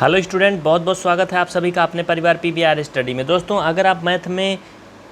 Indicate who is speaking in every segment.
Speaker 1: Hello student, बहुत बहुत स्वागत है आप सभी का अपने परिवार पीवीआर स्टडी में। दोस्तों, अगर आप मैथ में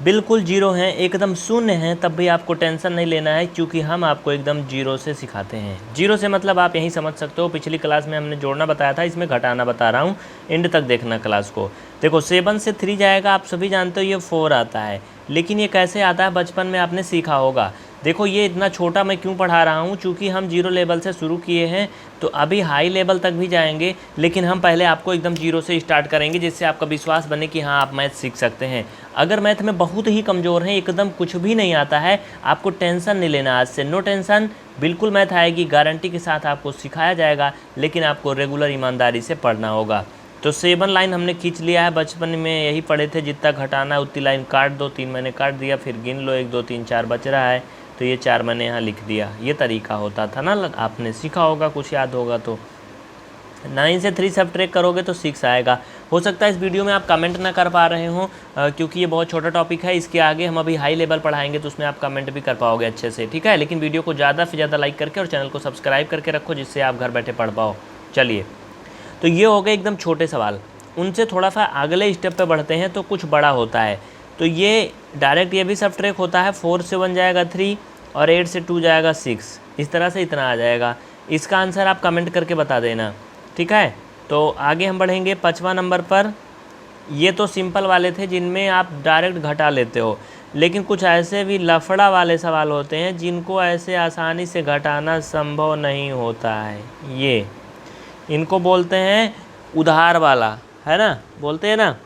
Speaker 1: बिल्कुल जीरो हैं, एकदम शून्य हैं, तब भी आपको टेंशन नहीं लेना है, क्योंकि हम आपको एकदम जीरो से सिखाते हैं। जीरो से मतलब आप यही समझ सकते हो, पिछली क्लास में हमने जोड़ना बताया था, इसमें घटाना बता रहा हूँ। एंड तक देखना क्लास को। देखो, 7 से 3 जाएगा, आप सभी जानते हो ये 4 आता है। लेकिन ये कैसे आता है, बचपन में आपने सीखा होगा। देखो, ये इतना छोटा मैं क्यों पढ़ा रहा हूँ, क्योंकि हम जीरो लेवल से शुरू किए हैं, तो अभी हाई लेवल तक भी जाएंगे, लेकिन हम पहले आपको एकदम जीरो से स्टार्ट करेंगे, जिससे आपका विश्वास बने कि हाँ, आप मैथ सीख सकते हैं। अगर मैथ में बहुत ही कमज़ोर हैं, एकदम कुछ भी नहीं आता है, आपको टेंशन नहीं लेना। आज से नो टेंशन, बिल्कुल मैथ आएगी, गारंटी के साथ आपको सिखाया जाएगा, लेकिन आपको रेगुलर ईमानदारी से पढ़ना होगा। तो 7 लाइन हमने खींच लिया है, बचपन में यही पढ़े थे, जितना घटाना है उतनी लाइन काट दो। 3 मैंने काट दिया, फिर गिन लो, 1 2 3 4 बच रहा है, तो ये 4 मैंने यहाँ लिख दिया। ये तरीका होता था ना, आपने सीखा होगा, कुछ याद होगा तो। 9 से 3 सब्ट्रैक्ट करोगे तो 6 आएगा। हो सकता है इस वीडियो में आप कमेंट ना कर पा रहे हो, क्योंकि ये बहुत छोटा टॉपिक है। इसके आगे हम अभी हाई लेवल पढ़ाएंगे, तो उसमें आप कमेंट भी कर पाओगे अच्छे से, ठीक है। लेकिन वीडियो को ज़्यादा से ज़्यादा लाइक करके और चैनल को सब्सक्राइब करके रखो, जिससे आप घर बैठे पढ़ पाओ। चलिए, तो ये हो गए एकदम छोटे सवाल। उनसे थोड़ा सा अगले स्टेप पे बढ़ते हैं, तो कुछ बड़ा होता है। तो ये डायरेक्ट ये भी सब्ट्रैक्ट होता है। 4 से 1 जाएगा 3 और 8 से 2 जाएगा 6। इस तरह से इतना आ जाएगा। इसका आंसर आप कमेंट करके बता देना, ठीक है। तो आगे हम बढ़ेंगे 5वां नंबर पर। ये तो सिंपल वाले थे, जिनमें आप डायरेक्ट घटा लेते हो, लेकिन कुछ ऐसे भी लफड़ा वाले सवाल होते हैं जिनको ऐसे आसानी से घटाना संभव नहीं होता है। ये इनको बोलते हैं उधार वाला, है ना, बोलते हैं ना,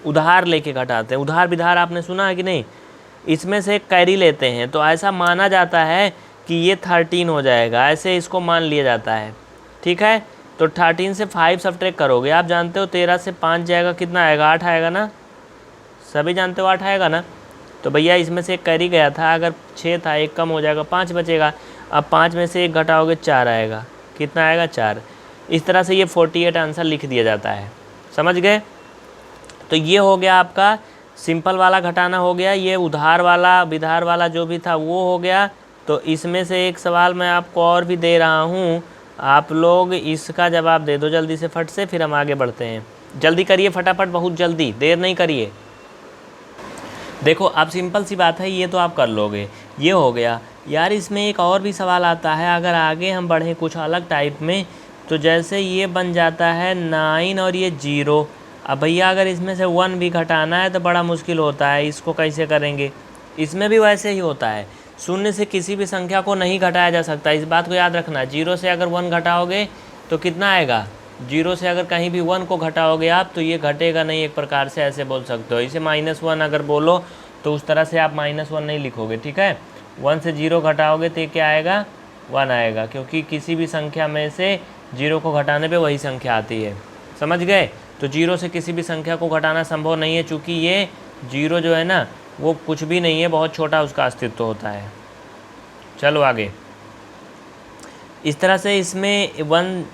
Speaker 1: उधार लेके घटाते हैं। उधार विधार आपने सुना है कि नहीं। इसमें से एक कैरी लेते हैं, तो ऐसा माना जाता है कि ये 13 हो जाएगा, ऐसे इसको मान लिया जाता है, ठीक है। तो 13 से 5 सब्ट्रैक्ट करोगे, आप जानते हो 13 से 5 जाएगा, कितना आएगा, 8 आएगा ना, सभी जानते हो 8 आएगा ना। तो भैया इसमें से एक कैरी गया था, अगर 6 था, एक कम हो जाएगा, 5 बचेगा। अब 5 में से एक घटाओगे, 4 आएगा, कितना आएगा, 4। इस तरह से ये 48 आंसर लिख दिया जाता है, समझ गए। तो ये हो गया आपका सिंपल वाला घटाना हो गया। ये उधार वाला विधार वाला जो भी था वो हो गया। तो इसमें से एक सवाल मैं आपको और भी दे रहा हूँ, आप लोग इसका जवाब दे दो जल्दी से, फट से, फिर हम आगे बढ़ते हैं। जल्दी करिए, फटाफट, बहुत जल्दी, देर नहीं करिए। देखो, अब सिंपल सी बात है, ये तो आप कर लोगे। ये हो गया यार। इसमें एक और भी सवाल आता है, अगर आगे हम बढ़ें कुछ अलग टाइप में, तो जैसे ये बन जाता है 9 और ये 0। अब भैया अगर इसमें से 1 भी घटाना है तो बड़ा मुश्किल होता है, इसको कैसे करेंगे। इसमें भी वैसे ही होता है, शून्य से किसी भी संख्या को नहीं घटाया जा सकता, इस बात को याद रखना। 0 से अगर 1 घटाओगे तो कितना आएगा। 0 से अगर कहीं भी 1 को घटाओगे आप, तो ये घटेगा नहीं, एक प्रकार से ऐसे बोल सकते हो। इसे -1 अगर बोलो तो उस तरह से आप -1 नहीं लिखोगे, ठीक है। 1 से 0 घटाओगे तो ये क्या आएगा, 1 आएगा, क्योंकि किसी भी संख्या में से 0 को घटाने पे वही संख्या आती है, समझ गए। तो 0 से किसी भी संख्या को घटाना संभव नहीं है, चूँकि ये 0 जो है ना, वो कुछ भी नहीं है, बहुत छोटा उसका अस्तित्व होता है। चलो आगे। इस तरह से इसमें 1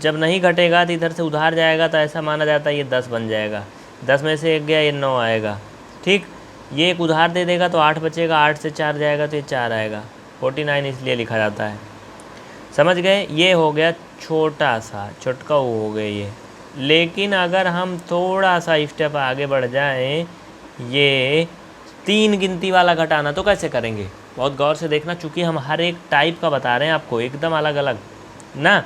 Speaker 1: जब नहीं घटेगा तो इधर से उधार जाएगा, तो ऐसा माना जाता है ये 10 बन जाएगा। 10 में से 1 गया, ये 9 आएगा, ठीक। ये एक उधार दे देगा तो 8 बचेगा, 8 से 4 जाएगा तो ये 4 आएगा। 49 इसलिए लिखा जाता है, समझ गए। ये हो गया छोटा सा, चुटका हो गया ये। लेकिन अगर हम थोड़ा सा स्टेप आगे बढ़ जाएं, ये 3 गिनती वाला घटाना, तो कैसे करेंगे, बहुत गौर से देखना, चूँकि हम हर एक टाइप का बता रहे हैं आपको, एकदम अलग अलग ना।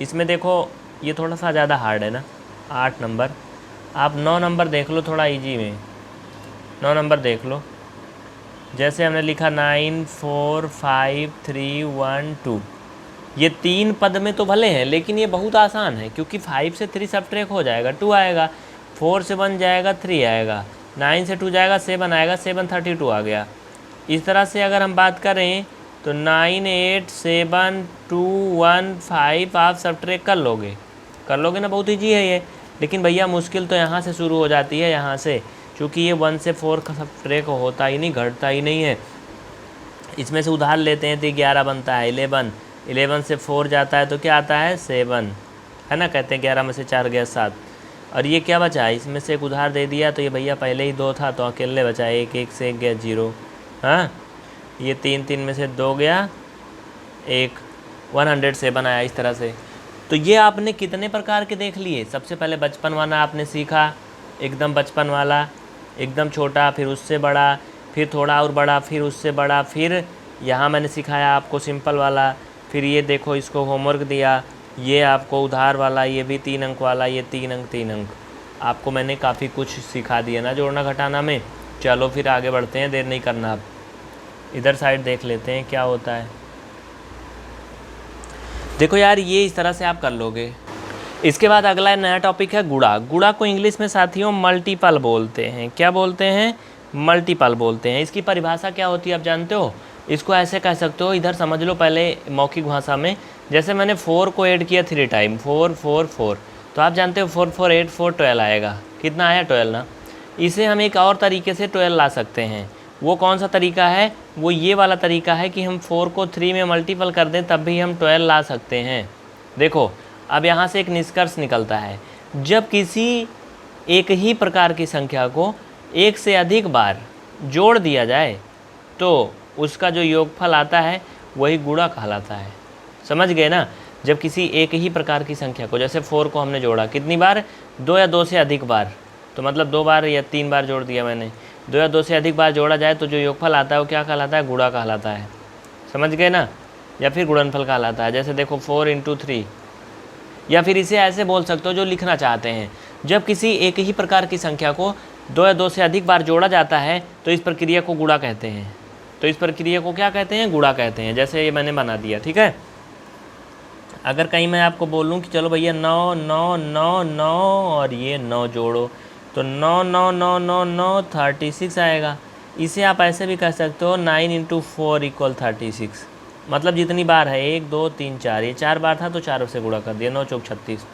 Speaker 1: इसमें देखो, ये थोड़ा सा ज़्यादा हार्ड है ना, 8 नंबर। आप 9 नंबर देख लो, थोड़ा इजी में 9 नंबर देख लो। जैसे हमने लिखा 9 4 5 3 1 2। ये 3 पद में तो भले हैं, लेकिन ये बहुत आसान है, क्योंकि 5 से 3 सब्ट्रैक्ट हो जाएगा, 2 आएगा। 4 से 1 जाएगा, 3 आएगा। 9 से 2 जाएगा, 7 आएगा, 7 32 आ गया। इस तरह से अगर हम बात करें तो 9 8 7 2 1 5 आप सब्ट्रैक्ट कर लोगे ना, बहुत ईजी है ये। लेकिन भैया मुश्किल तो यहाँ से शुरू हो जाती है, यहाँ से, क्योंकि ये 1 से 4 का सब्ट्रैक्ट होता ही नहीं, घटता ही नहीं है। इसमें से उधार लेते हैं तो 11 बनता है, 11 से 4 जाता है तो क्या आता है, 7, है ना। कहते हैं 11 में से 4 गया 7। और ये क्या बचा, इसमें से एक उधार दे दिया, तो ये भैया पहले ही 2 था, तो अकेले बचा 1, 1 से 1 गया 0। हाँ, ये 3 3 में से 2 गया 1, 107 आया। इस तरह से तो ये आपने कितने प्रकार के देख लिए। सबसे पहले बचपन वाला आपने सीखा, एकदम बचपन वाला, एकदम छोटा, फिर उससे बड़ा, फिर थोड़ा और बड़ा, फिर उससे बड़ा, फिर यहाँ मैंने सिखाया आपको सिंपल वाला, फिर ये देखो इसको होमवर्क दिया, ये आपको उधार वाला, ये भी 3 अंक वाला, ये 3 अंक आपको मैंने काफ़ी कुछ सिखा दिया ना जोड़ना घटाना में। चलो फिर आगे बढ़ते हैं, देर नहीं करना। अब इधर साइड देख लेते हैं क्या होता है। देखो यार, ये इस तरह से आप कर लोगे। इसके बाद अगला नया टॉपिक है गुणा। गुणा को इंग्लिश में साथियों मल्टीपल बोलते हैं। क्या बोलते हैं? मल्टीपल बोलते हैं। इसकी परिभाषा क्या होती है आप जानते हो? इसको ऐसे कह सकते हो, इधर समझ लो पहले मौखिक भाषा में। जैसे मैंने 4 को ऐड किया 3 टाइम, 4 4 4, तो आप जानते हो 4 4 8 4 12 आएगा। कितना आया? 12 ना। इसे हम एक और तरीके से 12 ला सकते हैं। वो कौन सा तरीका है? वो ये वाला तरीका है कि हम 4 को 3 में मल्टीपल कर दें तब भी हम 12 ला सकते हैं। देखो अब यहाँ से एक निष्कर्ष निकलता है, जब किसी एक ही प्रकार की संख्या को एक से अधिक बार जोड़ दिया जाए तो उसका जो योगफल आता है वही गुणा कहलाता है। समझ गए ना? जब किसी एक ही प्रकार की संख्या को, जैसे 4 को हमने जोड़ा कितनी बार? 2 या 2 से अधिक बार, तो मतलब 2 बार या 3 बार जोड़ दिया मैंने। 2 या 2 से अधिक बार जोड़ा जाए तो जो योगफल आता है वो क्या कहलाता है? गुणा कहलाता है। समझ गए ना? या फिर गुणनफल कहलाता है। जैसे देखो 4 × 3, या फिर इसे ऐसे बोल सकते हो जो लिखना चाहते हैं, जब किसी एक ही प्रकार की संख्या को 2 या 2 से अधिक बार जोड़ा जाता है तो इस प्रक्रिया को गुणा कहते हैं। तो इस प्रक्रिया को क्या कहते हैं? गुणा कहते हैं। जैसे ये मैंने बना दिया, ठीक है। अगर कहीं मैं आपको बोलूँ कि चलो भैया 9 9 9 9 और ये 9 जोड़ो, तो 9 9 9 9 9 36 आएगा। इसे आप ऐसे भी कह सकते हो 9 × 4 = 36। मतलब जितनी बार है 1 2 3 4, ये 4 बार था तो 4 से गुणा कर दिया, 9 चौक 36।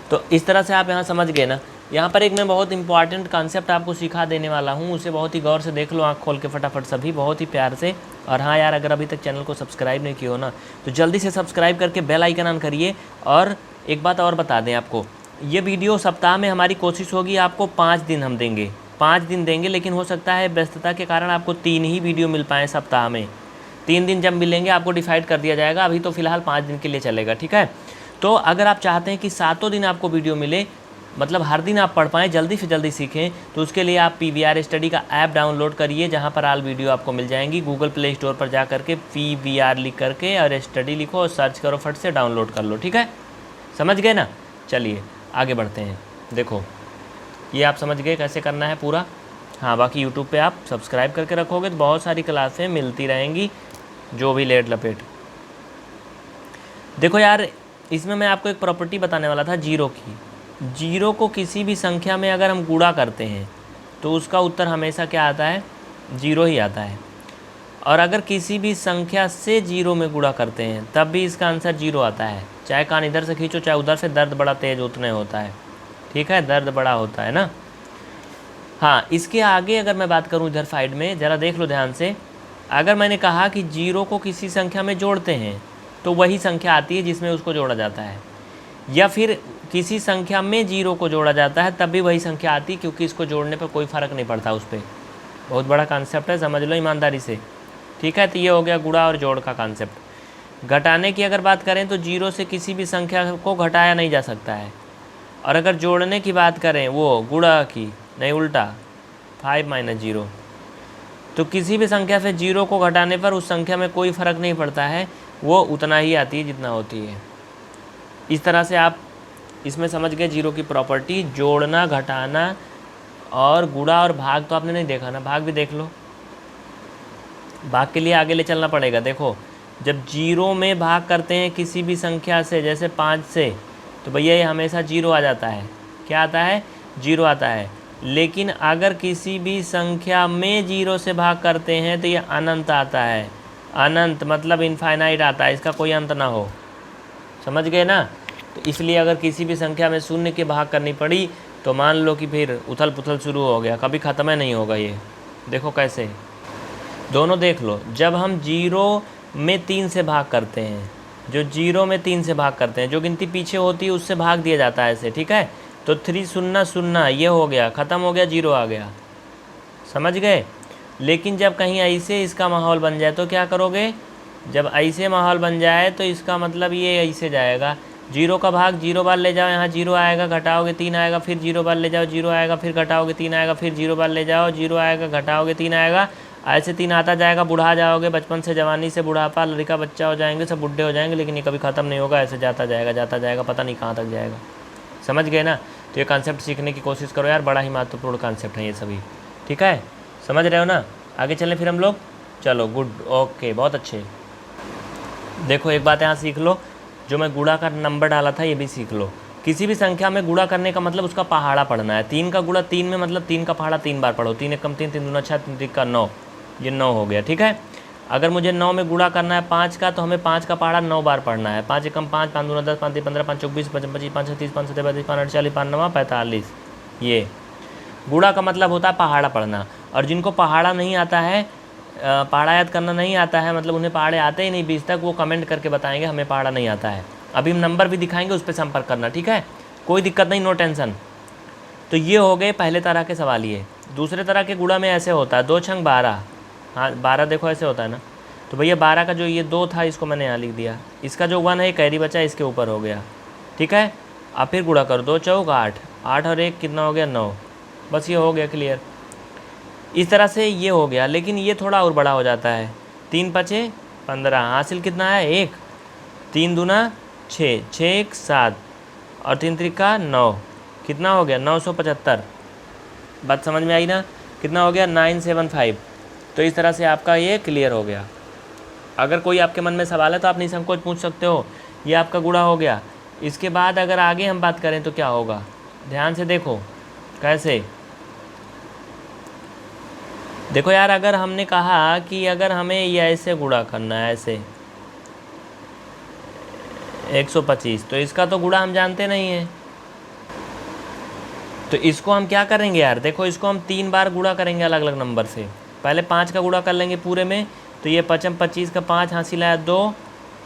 Speaker 1: तो इस तरह से आप यहाँ समझ गए ना। यहाँ पर एक मैं बहुत इंपॉर्टेंट कॉन्सेप्ट आपको सिखा देने वाला हूँ, उसे बहुत ही गौर से देख लो, आँख खोल के फटाफट सभी, बहुत ही प्यार से। और हाँ यार, अगर अभी तक चैनल को सब्सक्राइब नहीं किया हो ना तो जल्दी से सब्सक्राइब करके बेल आइकन ऑन करिए। और एक बात और बता दें आपको, ये वीडियो सप्ताह में हमारी कोशिश होगी आपको 5 दिन हम देंगे, 5 दिन देंगे, लेकिन हो सकता है व्यस्तता के कारण आपको 3 ही वीडियो मिल पाएँ सप्ताह में। 3 दिन जब मिलेंगे आपको डिसाइड कर दिया जाएगा, अभी तो फ़िलहाल 5 दिन के लिए चलेगा, ठीक है। तो अगर आप चाहते हैं कि 7 दिन आपको वीडियो मिले, मतलब हर दिन आप पढ़ पाएँ, जल्दी से जल्दी सीखें, तो उसके लिए आप PVR स्टडी का ऐप डाउनलोड करिए, जहाँ पर ऑल वीडियो आपको मिल जाएंगी। गूगल प्ले स्टोर पर जा करके PVR लिख करके और स्टडी लिखो और सर्च करो, फट से डाउनलोड कर लो, ठीक है। समझ गए ना? चलिए आगे बढ़ते हैं। देखो ये आप समझ गए कैसे करना है पूरा। हाँ, बाकी यूट्यूब पे आप सब्सक्राइब करके रखोगे तो बहुत सारी क्लासें मिलती रहेंगी, जो भी लेट लपेट। देखो यार, इसमें मैं आपको एक प्रॉपर्टी बताने वाला था जीरो की। जीरो को किसी भी संख्या में अगर हम गुणा करते हैं तो उसका उत्तर हमेशा क्या आता है? जीरो ही आता है। और अगर किसी भी संख्या से जीरो में गुणा करते हैं तब भी इसका आंसर जीरो आता है। चाहे कान इधर से खींचो चाहे उधर से, दर्द बड़ा तेज उतने होता है, ठीक है, दर्द बड़ा होता है ना। हाँ, इसके आगे अगर मैं बात करूँ इधर साइड में, ज़रा देख लो ध्यान से। अगर मैंने कहा कि जीरो को किसी संख्या में जोड़ते हैं तो वही संख्या आती है जिसमें उसको जोड़ा जाता है, या फिर किसी संख्या में जीरो को जोड़ा जाता है तब भी वही संख्या आती है, क्योंकि इसको जोड़ने पर कोई फ़र्क नहीं पड़ता उस पर। बहुत बड़ा कॉन्सेप्ट है, समझ लो ईमानदारी से, ठीक है। तो ये हो गया गुणा और जोड़ का कॉन्सेप्ट। घटाने की अगर बात करें तो जीरो से किसी भी संख्या को घटाया नहीं जा सकता है। और अगर जोड़ने की बात करें वो गुणा की, नहीं उल्टा, 5 - 0, तो किसी भी संख्या से जीरो को घटाने पर उस संख्या में कोई फ़र्क नहीं पड़ता है, वो उतना ही आती है जितना होती है। इस तरह से आप इसमें समझ गए जीरो की प्रॉपर्टी। जोड़ना, घटाना और गुणा और भाग तो आपने नहीं देखा ना, भाग भी देख लो। भाग के लिए आगे ले चलना पड़ेगा। देखो, जब जीरो में भाग करते हैं किसी भी संख्या से, जैसे 5 से, तो भैया ये हमेशा जीरो आ जाता है। क्या आता है? जीरो आता है। लेकिन अगर किसी भी संख्या में जीरो से भाग करते हैं तो ये अनंत आता है। अनंत मतलब इनफाइनाइट आता है, इसका कोई अंत ना हो। समझ गए ना? तो इसलिए अगर किसी भी संख्या में शून्य के भाग करनी पड़ी तो मान लो कि फिर उथल पुथल शुरू हो गया, कभी ख़त्म ही नहीं होगा ये। देखो कैसे, दोनों देख लो। जब हम जीरो में 3 से भाग करते हैं, जो जीरो में 3 से भाग करते हैं, जो गिनती पीछे होती है उससे भाग दिया जाता है ऐसे, ठीक है। तो 3 0 0 ये हो गया, ख़त्म हो गया, जीरो आ गया। समझ गए? लेकिन जब कहीं ऐसे इसका माहौल बन जाए तो क्या करोगे? जब ऐसे माहौल बन जाए तो इसका मतलब ये ऐसे जाएगा, जीरो का भाग जीरो बार ले जाओ, यहाँ जीरो आएगा, घटाओगे 3 आएगा, फिर जीरो बार ले जाओ, जीरो आएगा, फिर घटाओगे 3 आएगा, फिर जीरो बार ले जाओ, जीरो आएगा, घटाओगे 3 आएगा। ऐसे 3 आता जाएगा, बुढ़ा जाओगे, बचपन से जवानी से बुढ़ापा, लड़का बच्चा हो जाएंगे, सब बुढ़े हो जाएंगे, लेकिन ये कभी ख़त्म नहीं होगा, ऐसे जाता जाएगा, पता नहीं कहाँ तक जाएगा। समझ गए ना? तो ये कॉन्सेप्ट सीखने की कोशिश करो यार, बड़ा ही महत्वपूर्ण कॉन्सेप्ट है ये सभी। ठीक है, समझ रहे हो ना? आगे चलें फिर हम लोग। चलो गुड, ओके, बहुत अच्छे। देखो एक बात यहाँ सीख लो, जो मैं गुणा का नंबर डाला था ये भी सीख लो। किसी भी संख्या में गुणा करने का मतलब उसका पहाड़ा पढ़ना है। 3 का गुणा 3 में मतलब 3 का पहाड़ा 3 बार पढ़ो। 3 एकम 3, 3 दूना 6, 3 का 9, ये 9 हो गया। ठीक है, अगर मुझे 9 में गुणा करना है 5 का, तो हमें 5 का पहाड़ा 9 बार पढ़ना है। 5 एकम 5, 5 दूना 10, 5 3 15, 5 24, 5 25, 5 30, 5 37, 5 40, 5 9 45। ये गुणा का मतलब होता है पहाड़ा पढ़ना। और जिनको पहाड़ा नहीं आता है, पहाड़ा याद करना नहीं आता है, मतलब उन्हें पहाड़े आते ही नहीं 20 तक, वो कमेंट करके बताएंगे हमें पहाड़ा नहीं आता है। अभी हम नंबर भी दिखाएंगे, उस पर संपर्क करना। ठीक है, कोई दिक्कत नहीं, नो टेंशन। तो ये हो गए पहले तरह के सवाल। ये दूसरे तरह के गुणा में ऐसे होता है 2 छंग 12। हाँ 12 देखो ऐसे होता है ना। तो भैया 12 का जो ये 2 था इसको मैंने यहाँ लिख दिया, इसका जो 1 है कैरी बचा, इसके ऊपर हो गया। ठीक है, अब फिर गुणा करो, 2 चौक 8, 8 और 1 कितना हो गया 9। बस ये हो गया क्लियर। इस तरह से ये हो गया, लेकिन ये थोड़ा और बड़ा हो जाता है। 3 पचे 15, हासिल कितना है 1, 3 दूना 6, 6 1 7 और 3 त्रिका 9, कितना हो गया 975। बात समझ में आई ना? कितना हो गया 975। तो इस तरह से आपका ये क्लियर हो गया। अगर कोई आपके मन में सवाल है तो आप निसंकोच पूछ सकते हो। ये आपका गुणा हो गया। इसके बाद अगर आगे हम बात करें तो क्या होगा, ध्यान से देखो कैसे। देखो यार, अगर हमने कहा कि अगर हमें ये ऐसे गुणा करना है, ऐसे 125, तो इसका तो गुणा हम जानते नहीं है। तो इसको हम क्या करेंगे यार, देखो इसको हम 3 बार गुणा करेंगे अलग अलग नंबर से। पहले 5 का गुणा कर लेंगे पूरे में, तो ये 5 25 का 5 हासिल आया 2,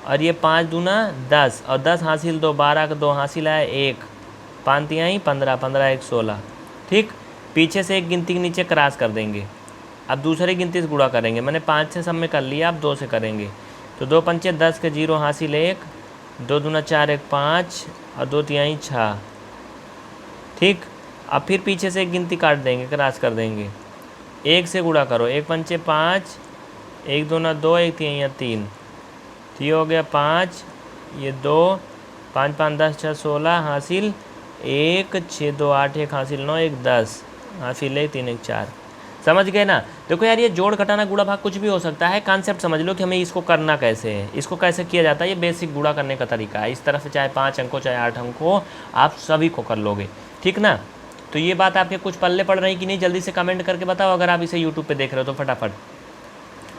Speaker 1: और ये 5 दूना 10 और 10 हासिल 2, 12 का 2 हासिल आया 1, 5 तिहाई 15, 15 1 16। ठीक, पीछे से एक गिनती के नीचे क्रॉस कर देंगे। अब दूसरी गिनती से गुणा करेंगे, मैंने 5 से सब में कर लिया, अब 2 से करेंगे। तो 2 पंचे 10 के 0 हासिल 1, 2 दूना 4 1 5 और 2 तिहाई 6। ठीक, अब फिर पीछे से एक गिनती काट देंगे, क्रॉस कर देंगे। 1 से गुणा करो, 1 पंचे 5, 1 दूना 2, 1 तिहाई 3, तो ये हो गया 5, ये 2, 5 5 10 6 16 हासिल 1, 6 2 8 1 हासिल 9 1 10 हासिल 1 3 1 4। समझ गए ना? देखो यार, ये जोड़ घटाना गुणा भाग कुछ भी हो सकता है। कॉन्सेप्ट समझ लो कि हमें इसको करना कैसे है, इसको कैसे किया जाता है। ये बेसिक गुणा करने का तरीका है। इस तरह से चाहे 5 अंक हो चाहे 8 अंक हो, आप सभी को कर लोगे। ठीक ना? तो ये बात आपके कुछ पल्ले पड़ रही कि नहीं, जल्दी से कमेंट करके बताओ अगर आप इसे यूट्यूब पे देख रहे हो तो फटाफट।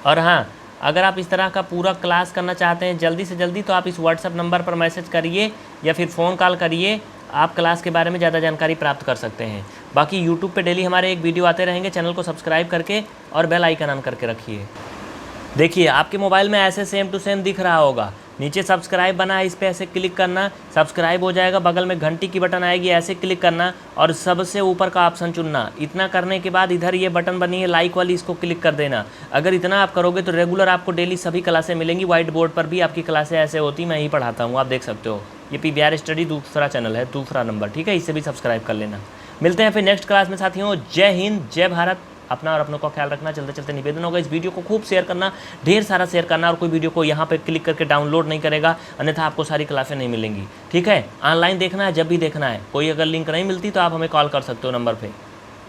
Speaker 1: और हाँ, अगर आप इस तरह का पूरा क्लास करना चाहते हैं जल्दी से जल्दी, तो आप इस व्हाट्सएप नंबर पर मैसेज करिए या फिर फ़ोन कॉल करिए। आप क्लास के बारे में ज़्यादा जानकारी प्राप्त कर सकते हैं। बाकी यूट्यूब पे डेली हमारे एक वीडियो आते रहेंगे। चैनल को सब्सक्राइब करके और बेल आइकन ऑन करके रखिए। देखिए आपके मोबाइल में ऐसे सेम टू सेम दिख रहा होगा, नीचे सब्सक्राइब बना है, इस पर ऐसे क्लिक करना, सब्सक्राइब हो जाएगा। बगल में घंटी की बटन आएगी, ऐसे क्लिक करना और सबसे ऊपर का ऑप्शन चुनना। इतना करने के बाद इधर ये बटन बनी है लाइक वाली, इसको क्लिक कर देना। अगर इतना आप करोगे तो रेगुलर आपको डेली सभी क्लासें मिलेंगी। व्हाइट बोर्ड पर भी आपकी क्लासें ऐसे होती, मैं ही पढ़ाता हूँ, आप देख सकते हो। ये PVR स्टडी दूसरा चैनल है, दूसरा नंबर। ठीक है, इससे भी सब्सक्राइब कर लेना। मिलते हैं फिर नेक्स्ट क्लास में साथियों। जय हिंद, जय भारत। अपना और अपनों का ख्याल रखना। चलते चलते निवेदन होगा, इस वीडियो को खूब शेयर करना, ढेर सारा शेयर करना। और कोई वीडियो को यहाँ पे क्लिक करके डाउनलोड नहीं करेगा, अन्यथा आपको सारी क्लासें नहीं मिलेंगी। ठीक है, ऑनलाइन देखना है, जब भी देखना है। कोई अगर लिंक नहीं मिलती तो आप हमें कॉल कर सकते हो नंबर पे।